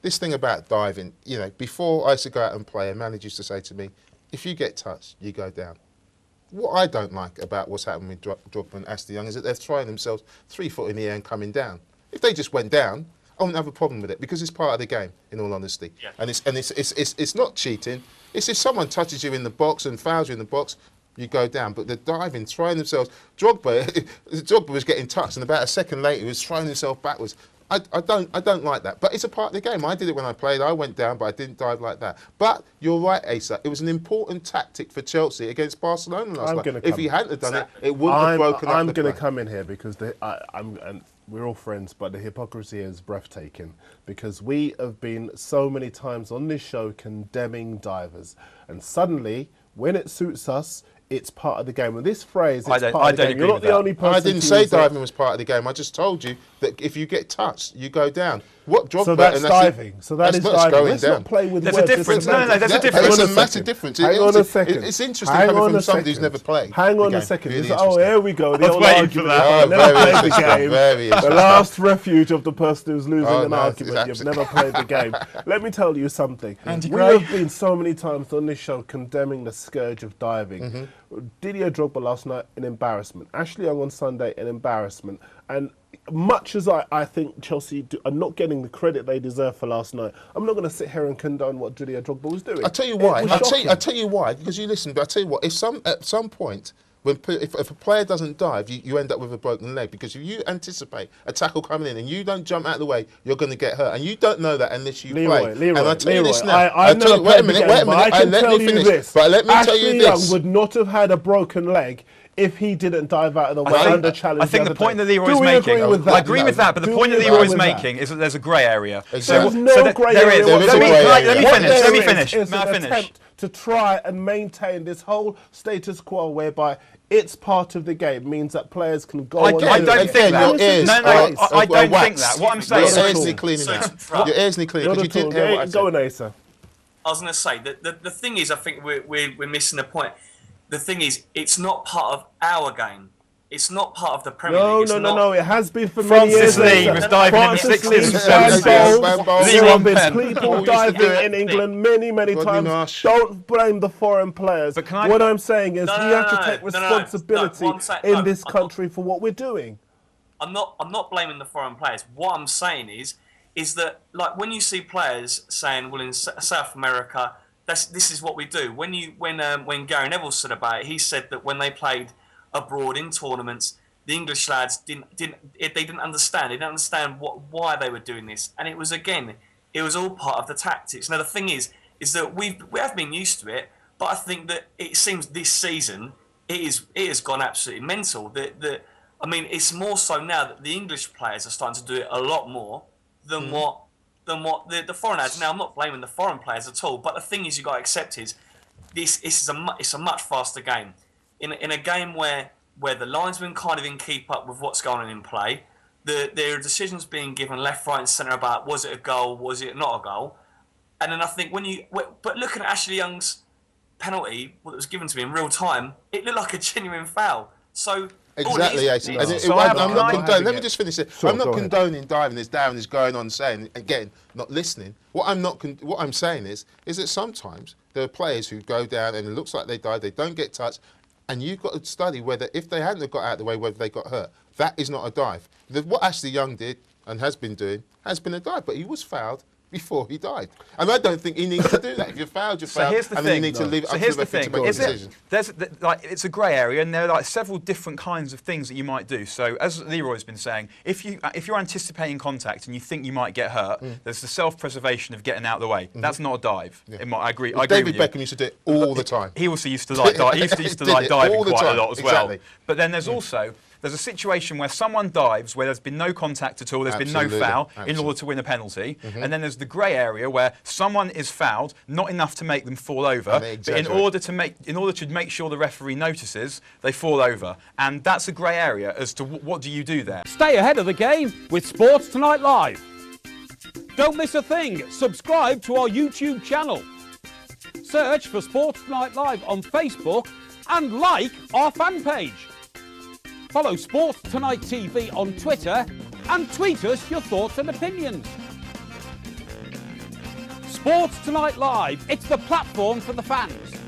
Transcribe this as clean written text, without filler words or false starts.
this thing about diving, before I used to go out and play, a manager used to say to me, if you get touched, you go down. What I don't like about what's happening with Drogba and Ashley Young is that they're trying themselves 3 foot in the air and coming down. If they just went down, I wouldn't have a problem with it because it's part of the game, in all honesty. Yeah. And it's not cheating. It's if someone touches you in the box and fouls you in the box, you go down. But the diving, throwing themselves, Drogba was getting touched, and about a second later, he was throwing himself backwards. I don't like that, but it's a part of the game. I did it when I played. I went down, but I didn't dive like that. But you're right, Asa. It was an important tactic for Chelsea against Barcelona last night. If he hadn't have done it wouldn't have broken up. I'm going to come in here because we're all friends, but the hypocrisy is breathtaking because we have been so many times on this show condemning divers, and suddenly, when it suits us, it's part of the game. And this phrase, it's part of the game. You're not the only person. I didn't say diving was part of the game. I just told you that if you get touched, you go down. What Drogba? So that's diving. So that is diving. Let's not play with words. There's a difference. No, there's a difference. There's a massive difference. Hang on a second. It's interesting coming from somebody who's never played. Hang on a second. Here we go. The old argument. Never played the game. The last refuge of the person who's losing an argument. You've never played the game. Let me tell you something. We have been so many times on this show condemning the scourge of diving. Didier Drogba last night, an embarrassment. Ashley Young on Sunday, an embarrassment. And much as I think Chelsea are not getting the credit they deserve for last night, I'm not going to sit here and condone what Didier Drogba was doing. I'll tell you why. I'll tell you why, because you listen, but I'll tell you what, at some point, if a player doesn't dive, you end up with a broken leg, because if you anticipate a tackle coming in and you don't jump out of the way, you're going to get hurt. And you don't know that unless you play. Leroy, and I'll tell you this now. Wait a minute. I can tell you this. But let me tell you this. Ashley Young would not have had a broken leg if he didn't dive out of the way under challenge. I think the point that Leroy's making, I agree with that, but the point that Leroy's making is that there's a grey area. There's no grey area. Let me finish. It's an attempt to try and maintain this whole status quo whereby it's part of the game, means that players can go on. I don't think that. I don't think that. What I'm saying is... Your ears need cleaning now. Your ears need cleaning, because you didn't hear what I said. Go on, Asa. I was going to say, the thing is, I think we're missing the point. The thing is, it's not part of our game. It's not part of the Premier League. No. It has been for many years. Francis Lee was diving in the 60s and 70s. There's people diving in England many times. Don't blame the foreign players. What I'm saying is we have to take responsibility in this country for what we're doing. I'm not blaming the foreign players. What I'm saying is that, like, when you see players saying, well, in South America, this is what we do. When Gary Neville said about it, he said that when they played abroad in tournaments, the English lads didn't understand. They didn't understand why they were doing this, and it was all part of the tactics. Now the thing is that we have been used to it, but I think that it seems this season it has gone absolutely mental. I mean, it's more so now that the English players are starting to do it a lot more than what the foreign lads. Now I'm not blaming the foreign players at all, but the thing is, you got to accept is it's a much faster game. In a game where the linesmen can't even keep up with what's going on in play, there are decisions being given left, right, and centre about was it a goal, was it not a goal, and then I think but looking at Ashley Young's penalty, what was given to me in real time, it looked like a genuine foul. So exactly, I'm not condoning. Let me just finish it. I'm not condoning diving, as Darren is going on saying again, not listening. What I'm saying is that sometimes there are players who go down and it looks like they dive, they don't get touched. And you've got to study whether, if they hadn't have got out of the way, whether they got hurt. That is not a dive. What Ashley Young did and has been doing has been a dive, but he was fouled before he died. And I don't think he needs to do that. If you're fouled, you're fouled, and then you need to leave it up to the referee to make a decision. It's a grey area, and there are several different kinds of things that you might do. So, as Leroy's been saying, if you're anticipating contact and you think you might get hurt, there's the self-preservation of getting out of the way. That's not a dive. Yeah. I agree. David Beckham used to do it all the time. He also used to diving quite a lot as well. But then there's also... There's a situation where someone dives where there's been no contact at all, there's been no foul in order to win a penalty. And then there's the grey area where someone is fouled, not enough to make them fall over, but in order to make sure the referee notices, they fall over. And that's a grey area as to what do you do there. Stay ahead of the game with Sports Tonight Live. Don't miss a thing. Subscribe to our YouTube channel. Search for Sports Tonight Live on Facebook and like our fan page. Follow Sports Tonight TV on Twitter and tweet us your thoughts and opinions. Sports Tonight Live, it's the platform for the fans.